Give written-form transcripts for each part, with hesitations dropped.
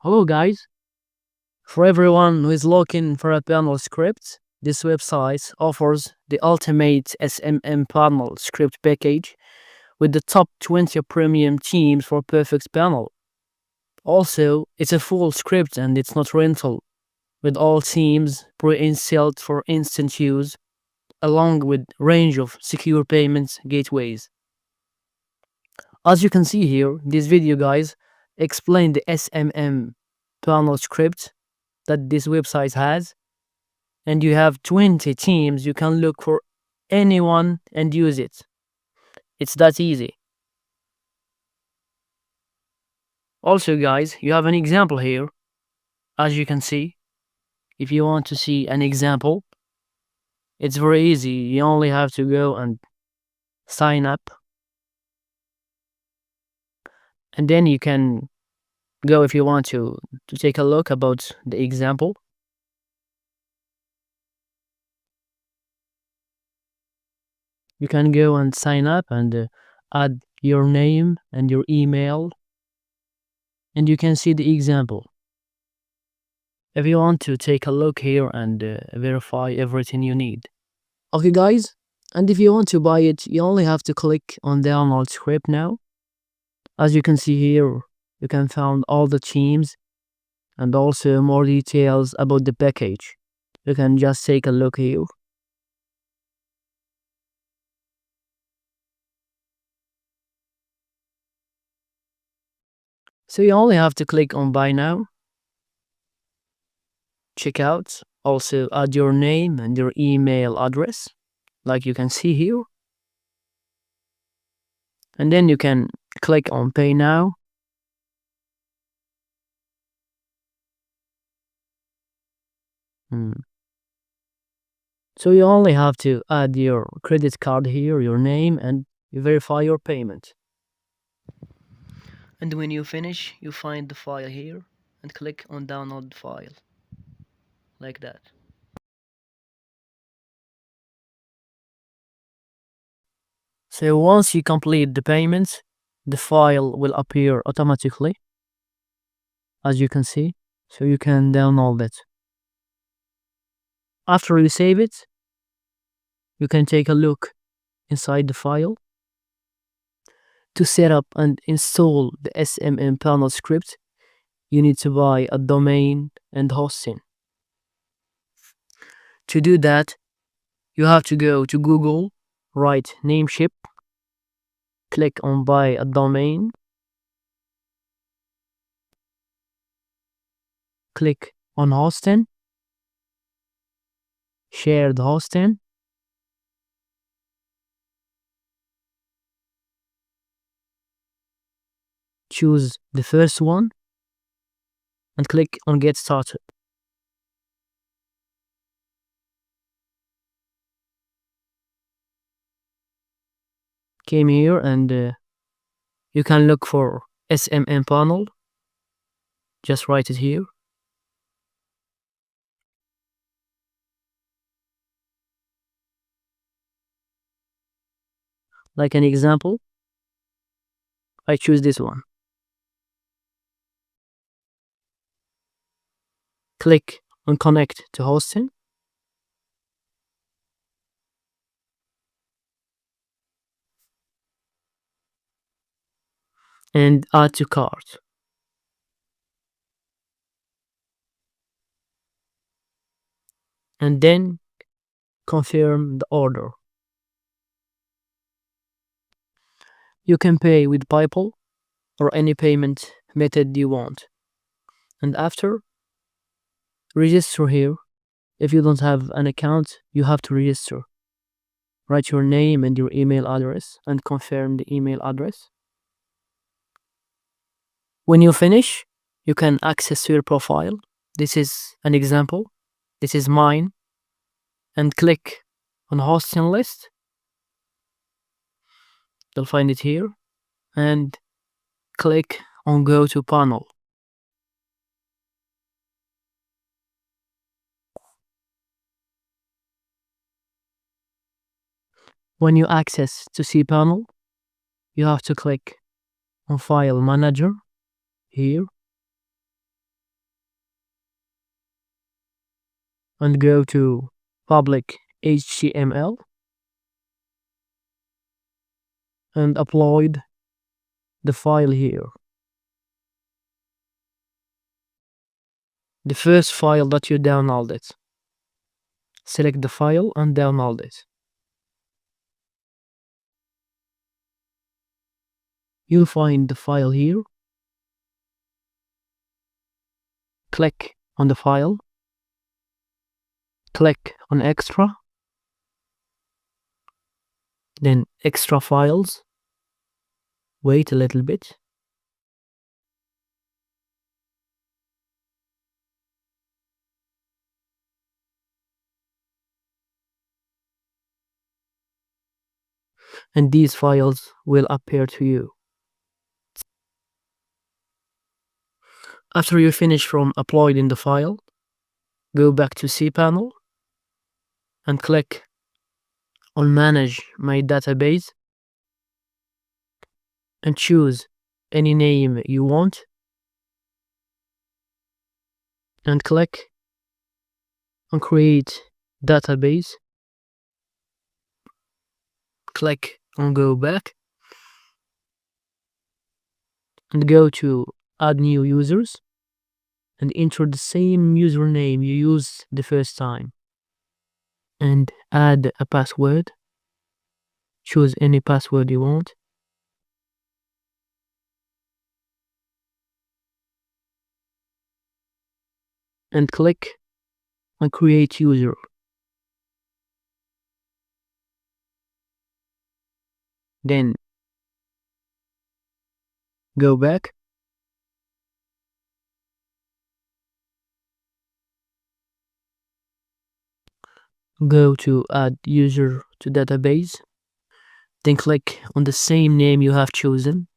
Hello guys, for everyone who is looking for a panel script, this website offers the ultimate SMM panel script package with the top 20 premium themes for perfect panel. Also, it's a full script and it's not rental, with all themes pre-installed for instant use, along with range of secure payments gateways. As you can see here, this video guys explain the SMM panel script that this website has, and you have 20 teams. You can look for anyone and use it. It's that easy. Also guys, you have an example here. As you can see, if you want to see an example, it's very easy. You only have to go and sign up, and then you can go if you want to take a look about the example. You can go and sign up and add your name and your email, and you can see the example. If you want to take a look here and verify everything you need. Okay guys, and if you want to buy it, you only have to click on download script now. As you can see here, you can find all the themes and also more details about the package. You can just take a look here. So you only have to click on buy now, check out, also add your name and your email address, like you can see here. And then you can click on pay now. So you only have to add your credit card here, your name, and you verify your payment. And when you finish, you find the file here and click on download the file, like that. So once you complete the payment, the file will appear automatically, as you can see, so you can download it. After you save it, you can take a look inside the file. To set up and install the SMM panel script, you need to buy a domain and hosting. To do that, you have to go to Google, write Namecheap, click on buy a domain, click on hosting, share the hosting, choose the first one, and click on get started. Came here and you can look for SMM panel. Just write it here. Like an example, I choose this one. Click on connect to hosting. And add to cart. And then confirm the order. You can pay with PayPal or any payment method you want. And after, register here. If you don't have an account, you have to register. Write your name and your email address and confirm the email address. When you finish, you can access your profile. This is an example. This is mine. And click on hosting list. You'll find it here. And click on go to panel. When you access to cPanel, you have to click on File Manager here and go to public HTML and upload the file here. The first file that you downloaded. Select the file and download it. You'll find the file here. Click on the file. Click on extra. Then extra files. Wait a little bit. And these files will appear to you. After you finish from uploading the file, go back to cPanel and click on Manage My Database and choose any name you want and click on Create Database. Click on Go Back and go to Add New Users and enter the same username you used the first time and add a password. Choose any password you want and click on Create User. Then go back go to Add User to Database, then click on the same name you have chosen.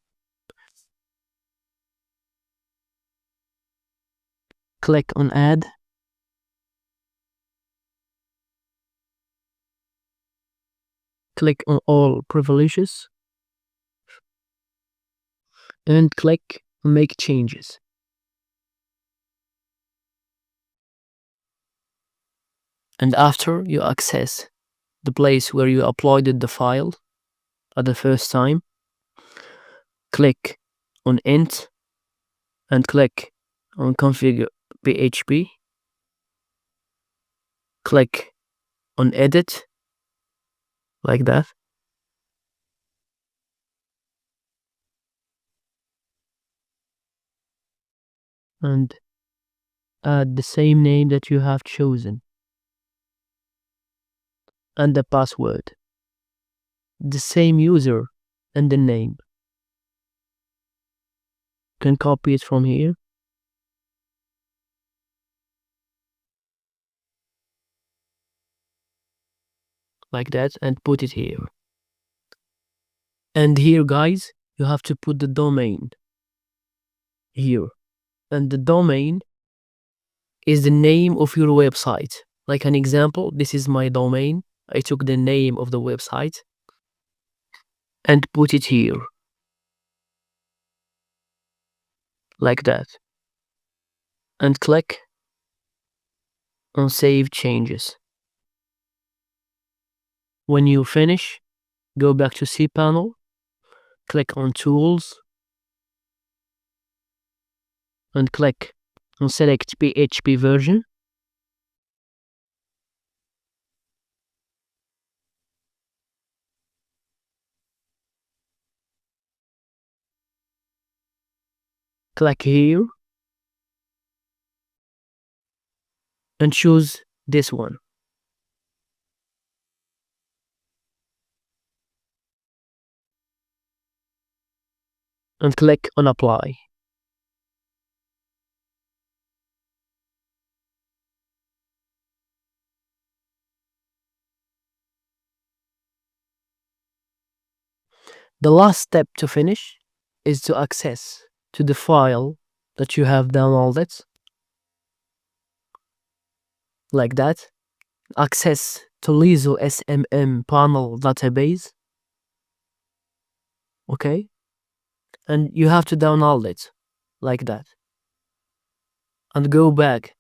Click on Add. Click on All Privileges and click on Make Changes. And after you access the place where you uploaded the file at the first time, click on Int and click on Configure PHP. Click on Edit, like that. And add the same name that you have chosen and the password, the same user and the name. You can copy it from here, like that, and put it here. And here, guys, you have to put the domain here, and the domain is the name of your website. Like an example, this is my domain. I took the name of the website and put it here, like that, and click on Save Changes. When you finish, go back to cPanel, click on Tools, and click on Select PHP version. Click here and choose this one. And click on Apply. The last step to finish is to access to the file that you have downloaded, like that. Access to Lizo SMM panel database, okay? And you have to download it, like that. And go back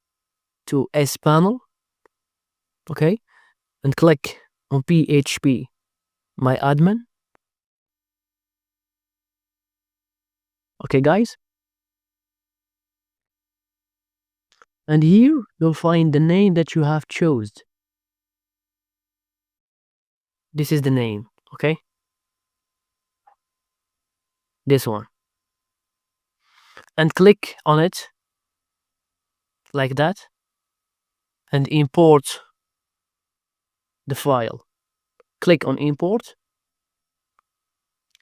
to S panel Okay, and click on PHP My Admin. Okay, guys, and here you'll find the name that you have chosen. This is the name, okay? This one. And click on it like that and import the file. Click on import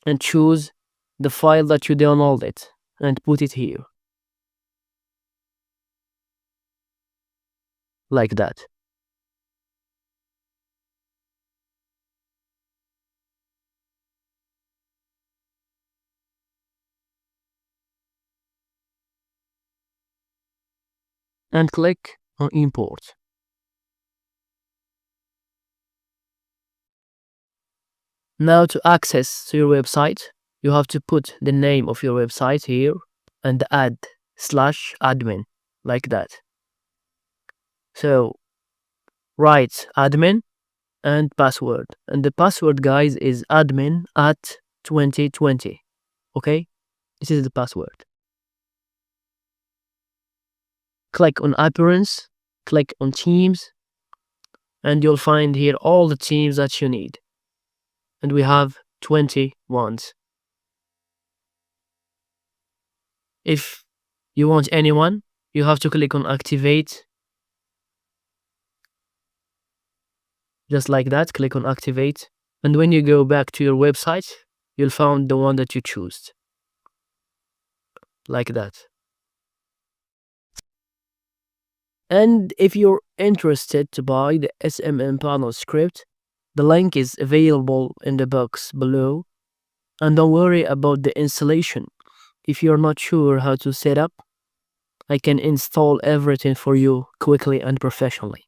and choose the file that you downloaded and put it here like that. And click on import. Now to access to your website, you have to put the name of your website here and add /admin like that. So write admin and password. And the password, guys, is admin at 2020. Okay? This is the password. Click on appearance, click on teams, and you'll find here all the teams that you need. And we have 20 ones. If you want anyone, you have to click on activate. Just like that, click on activate. And when you go back to your website, you'll find the one that you choose. Like that. And if you're interested to buy the SMM panel script, the link is available in the box below. And don't worry about the installation. If you're not sure how to set up, I can install everything for you quickly and professionally.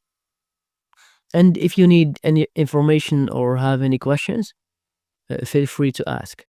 And if you need any information or have any questions, feel free to ask.